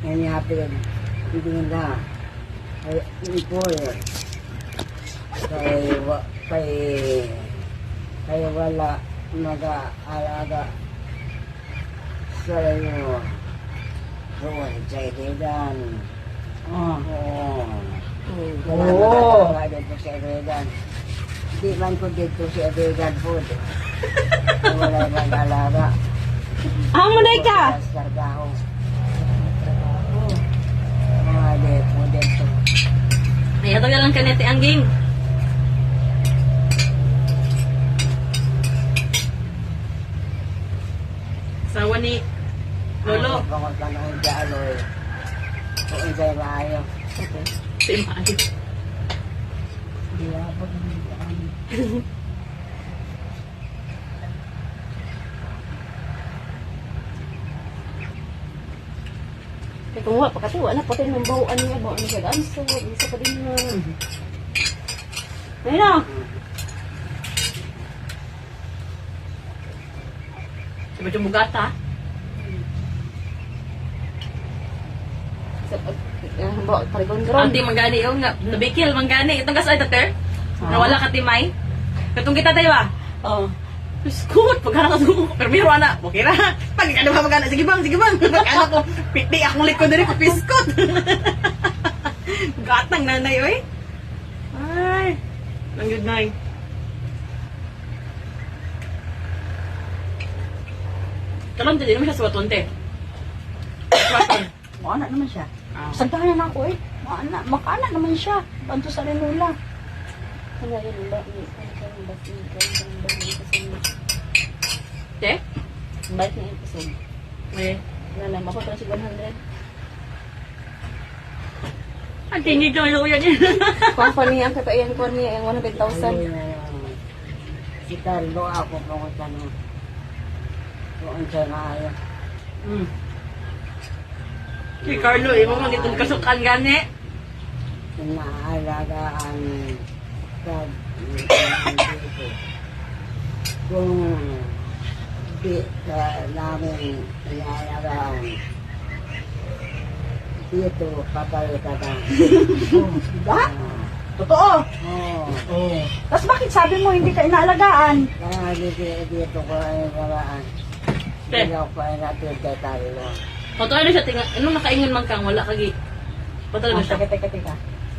Nangyapin. Hindi na. Ay, ipol. Kay wala mag-aalaga sa iyo. Doon, sa Ededan. Oo. Wala mag-aalaga dito sa Ededan. Di man ko dito sa Ededan po. Wala mag-aalaga. Munay ka! Trabaho. Mga dito. Ay, ito lang kanete ang ging. Sawa ni Lolo. Kung ka nang dialoy. Kung sa'yo maayo. Okay. Simahin. Di ako Kaya kung wala, pagkatiwa na, pati ng bawaan niya, bawaan niya sa danso, isa pa din na. Ayun na! Sabi yung bugata. Anti manggani yung nga, nabikil manggani. Itong kasay tater, na wala ka timay. Katong kita tayo ah. Oo. Biskut, pagkana ka suko. Pero biro na, okay na. Pag ikaw na magana, sige bang. Pagkana ko, piti akong likod na rin, biskut. Gatang nanay, oy. Ay, lang yun nay. Kalam din naman siya sa watonte. Maana naman siya. Sagdahan na ako eh. Makana naman siya. Banto sa rinula. Te? Bait na yung kusog. Eh, lalam ako pero si 100. Ang tingin yung luya niya. Kung pa niya, ang kapaiyan ko niya, yung 100,000. Si Carlo ako pangutan mo. Doon siya maayo. Si Carlo, mo man itong kasukan gani. Inaalagaan sa dito. Kung di namin inaalagaan dito, papalo ka na. Ba? Totoo? Oo. Tapos bakit sabi mo hindi ka inaalagaan? Kaya dito ko ay nalaan. Hindi ako ay natin kay Carlo. Totoo na siya, anong nakaingon man kang wala kagi. Patalo na siya. Teka.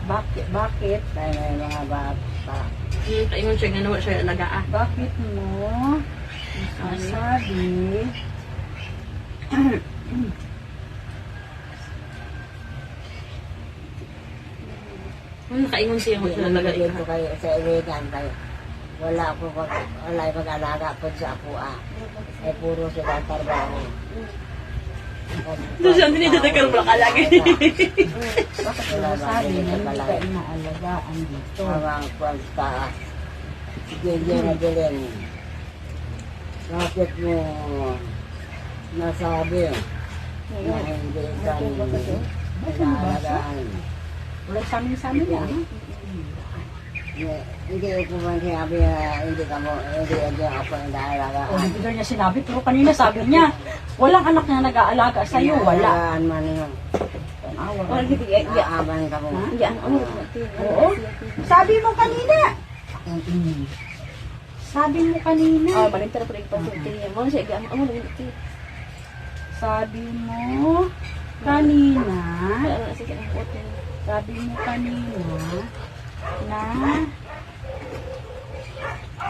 Bakit? Kaya may mga bata. Nakaingon siya nga na wala siya alagaan. Bakit mo nasabi Nakaingon siya wala siya alagaan. dito kayo sa Iligan kayo? Wala mag-alaga po sa Apua. Eh puro sila trabaho. Ito siya, hindi dito ka wala kalagi. Bakit nasabi na hindi ka inaalagaan dito? Hawang kwanta. Sige na bilin. Bakit mo nasabi na hindi ka inaalagaan? Wala sa amin yan. Hindi ko man sinabi na hindi ako inaalagaan. O, hindi niya sinabi, pero kanina sabi niya, walang anak na nag-aalaga sa'yo, wala. Man yun. Naaman ka mo. Oo. Sabi mo kanina. Sabi mo kanina. Balintara pa rin pagpunti niya. Mga siya, ang ulit. Sabi mo kanina. Sabi mo kanina na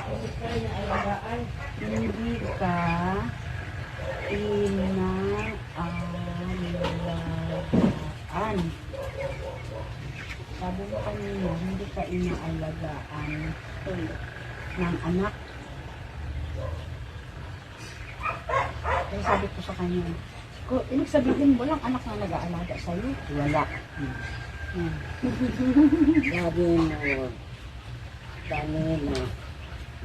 hindi ka inaalagaan. Sabi mo kanina, hindi ka inaalagaan ng anak. Kaya sabi ko sa kanya, ibig sabihin, walang anak na nag-aalaga sa'yo. Wala. Sabi mo kanina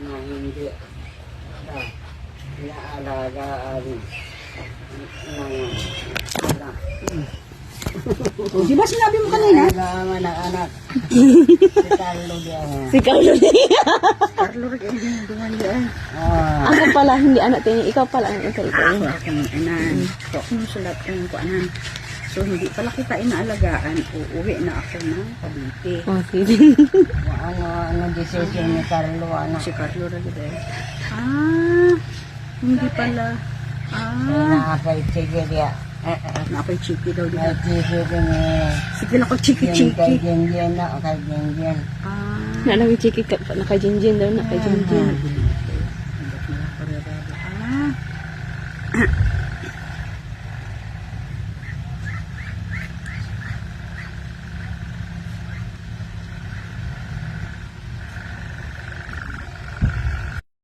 na hindi ka inaalagaan ng anak. Di ba sinabi mo kanina? Alagaan ng anak. Si Carlo diyan. Si Carlo niya. Carlo rin duman diyan. Ako pala, hindi anak tayo. Ikaw pala ang ikaw. Akin anan. Tok mo sulat kang kuanan. So, hindi pala kita inaalagaan. Uuwi na ako ng Cavite. Oh, sige. Ano decision ni Carlo? Si Carlo rin hindi pala. Nakapay chiki dia. Nakapay chiki daw dia. Sige na ko chiki-chiki. Kay Jenjen na, kay Jenjen. Naka-jinjin daw, naka-jinjin.